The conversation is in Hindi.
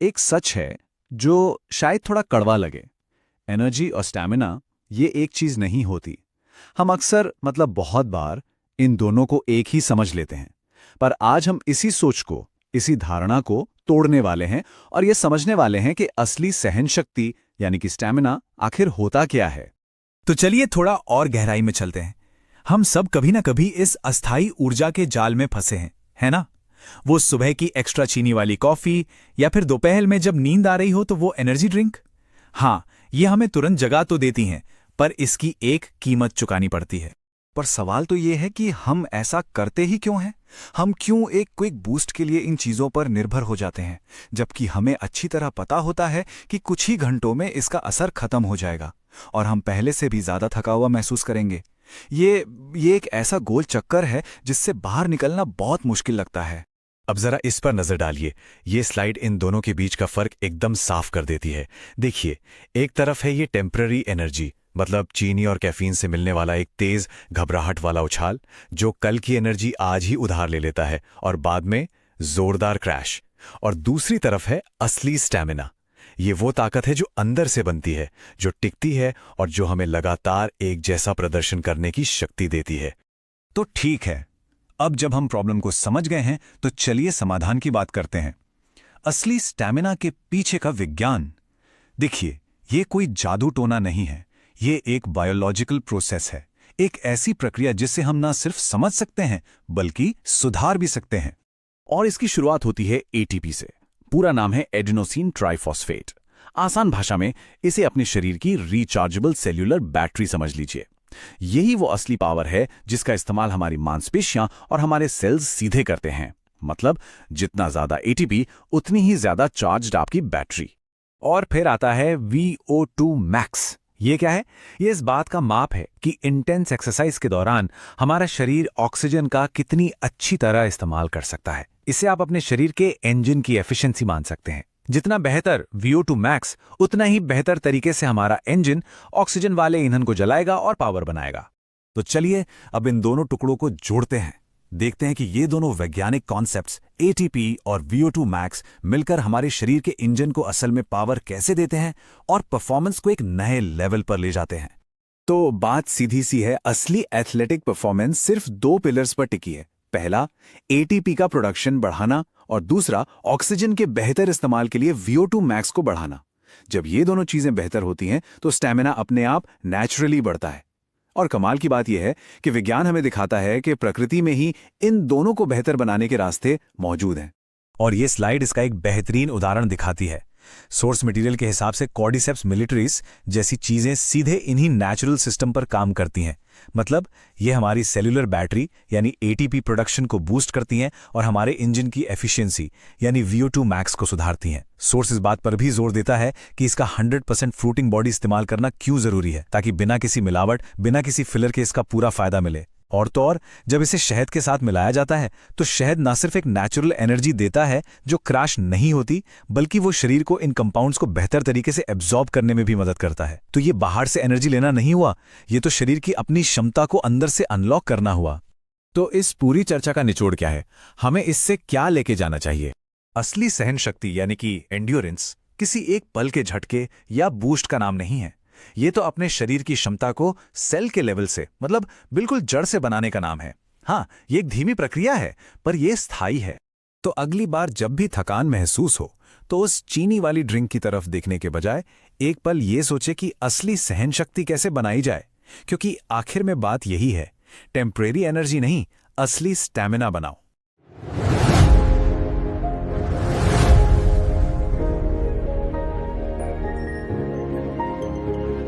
एक सच है जो शायद थोड़ा कड़वा लगे। एनर्जी और स्टैमिना ये एक चीज नहीं होती। हम अक्सर बहुत बार इन दोनों को एक ही समझ लेते हैं। पर आज हम इसी सोच को, इसी धारणा को तोड़ने वाले हैं और ये समझने वाले हैं कि असली सहन शक्ति यानी कि स्टैमिना आखिर होता क्या है। तो चलिए थोड़ा और गहराई में चलते हैं। हम सब कभी ना कभी इस अस्थाई ऊर्जा के जाल में फंसे हैं, है ना? वो सुबह की एक्स्ट्रा चीनी वाली कॉफी, या फिर दोपहर में जब नींद आ रही हो तो वो एनर्जी ड्रिंक। हाँ, ये हमें तुरंत जगा तो देती हैं, पर इसकी एक कीमत चुकानी पड़ती है। पर सवाल तो ये है कि हम ऐसा करते ही क्यों हैं? हम क्यों एक क्विक बूस्ट के लिए इन चीज़ों पर निर्भर हो जाते हैं, जबकि हमें अच्छी तरह पता होता है कि कुछ ही घंटों में इसका असर खत्म हो जाएगा और हम पहले से भी ज़्यादा थका हुआ महसूस करेंगे। ये एक ऐसा गोल चक्कर है जिससे बाहर निकलना बहुत मुश्किल लगता है। अब जरा इस पर नजर डालिए। ये स्लाइड इन दोनों के बीच का फर्क एकदम साफ कर देती है। देखिए, एक तरफ है ये टेम्पररी एनर्जी, मतलब चीनी और कैफीन से मिलने वाला एक तेज घबराहट वाला उछाल, जो कल की एनर्जी आज ही उधार ले लेता है और बाद में जोरदार क्रैश। और दूसरी तरफ है असली स्टैमिना। ये वो ताकत है जो अंदर से बनती है, जो टिकती है और जो हमें लगातार एक जैसा प्रदर्शन करने की शक्ति देती है। तो ठीक है, अब जब हम प्रॉब्लम को समझ गए हैं तो चलिए समाधान की बात करते हैं। असली स्टैमिना के पीछे का विज्ञान। देखिए, ये कोई जादू टोना नहीं है, ये एक बायोलॉजिकल प्रोसेस है, एक ऐसी प्रक्रिया जिसे हम ना सिर्फ समझ सकते हैं बल्कि सुधार भी सकते हैं। और इसकी शुरुआत होती है एटीपी से। पूरा नाम है एडेनोसिन ट्राइफॉस्फेट। आसान भाषा में इसे अपने शरीर की रिचार्जेबल सेल्यूलर बैटरी समझ लीजिए। यही वो असली पावर है जिसका इस्तेमाल हमारी मांसपेशियां और हमारे सेल्स सीधे करते हैं। मतलब जितना ज्यादा एटीपी उतनी ही ज्यादा चार्ज्ड आपकी बैटरी। और फिर आता है VO2 मैक्स। ये क्या है? ये इस बात का माप है कि इंटेंस एक्सरसाइज के दौरान हमारा शरीर ऑक्सीजन का कितनी अच्छी तरह इस्तेमाल कर सकता है। इसे आप अपने शरीर के इंजन की एफिशिएंसी मान सकते हैं। जितना बेहतर VO2 मैक्स, उतना ही बेहतर तरीके से हमारा इंजन ऑक्सीजन वाले ईंधन को जलाएगा और पावर बनाएगा। तो चलिए अब इन दोनों टुकड़ों को जोड़ते हैं। देखते हैं कि ये दोनों वैज्ञानिक कॉन्सेप्ट्स ATP और VO2 मैक्स मिलकर हमारे शरीर के इंजन को असल में पावर कैसे देते हैं और परफॉर्मेंस को एक नए लेवल पर ले जाते हैं। तो बात सीधी सी है, असली एथलेटिक परफॉर्मेंस सिर्फ दो पिलर्स पर टिकी है। पहला, एटीपी का प्रोडक्शन बढ़ाना और दूसरा, ऑक्सीजन के बेहतर इस्तेमाल के लिए VO2 मैक्स को बढ़ाना। जब ये दोनों चीजें बेहतर होती हैं तो स्टैमिना अपने आप नेचुरली बढ़ता है। और कमाल की बात यह है कि विज्ञान हमें दिखाता है कि प्रकृति में ही इन दोनों को बेहतर बनाने के रास्ते मौजूद हैं। और ये स्लाइड इसका एक बेहतरीन उदाहरण दिखाती है। सोर्स मटेरियल के हिसाब से कॉर्डिसेप्स मिलिटरीज जैसी चीजें सीधे इन्हीं नेचुरल सिस्टम पर काम करती हैं। मतलब ये हमारी सेल्यूलर बैटरी यानी एटीपी प्रोडक्शन को बूस्ट करती हैं और हमारे इंजन की एफिशिएंसी यानी VO2 मैक्स को सुधारती हैं। सोर्स इस बात पर भी जोर देता है कि इसका 100% फ्रूटिंग बॉडी इस्तेमाल करना क्यों जरूरी है, ताकि बिना किसी मिलावट, बिना किसी फिलर के इसका पूरा फायदा मिले। और तो और, जब इसे शहद के साथ मिलाया जाता है तो शहद न सिर्फ एक नेचुरल एनर्जी देता है जो क्रैश नहीं होती, बल्कि वो शरीर को इन कंपाउंड्स को बेहतर तरीके से एब्जॉर्ब करने में भी मदद करता है। तो ये बाहर से एनर्जी लेना नहीं हुआ, ये तो शरीर की अपनी क्षमता को अंदर से अनलॉक करना हुआ। तो इस पूरी चर्चा का निचोड़ क्या है? हमें इससे क्या लेके जाना चाहिए? असली सहन शक्ति यानी कि एंड्योरेंस किसी एक पल के झटके या बूस्ट का नाम नहीं है। ये तो अपने शरीर की क्षमता को सेल के लेवल से, मतलब बिल्कुल जड़ से बनाने का नाम है। हाँ, ये एक धीमी प्रक्रिया है, पर यह स्थायी है। तो अगली बार जब भी थकान महसूस हो तो उस चीनी वाली ड्रिंक की तरफ देखने के बजाय एक पल ये सोचे कि असली सहन शक्ति कैसे बनाई जाए। क्योंकि आखिर में बात यही है, टेम्परेरी एनर्जी नहीं, असली स्टैमिना बनाओ।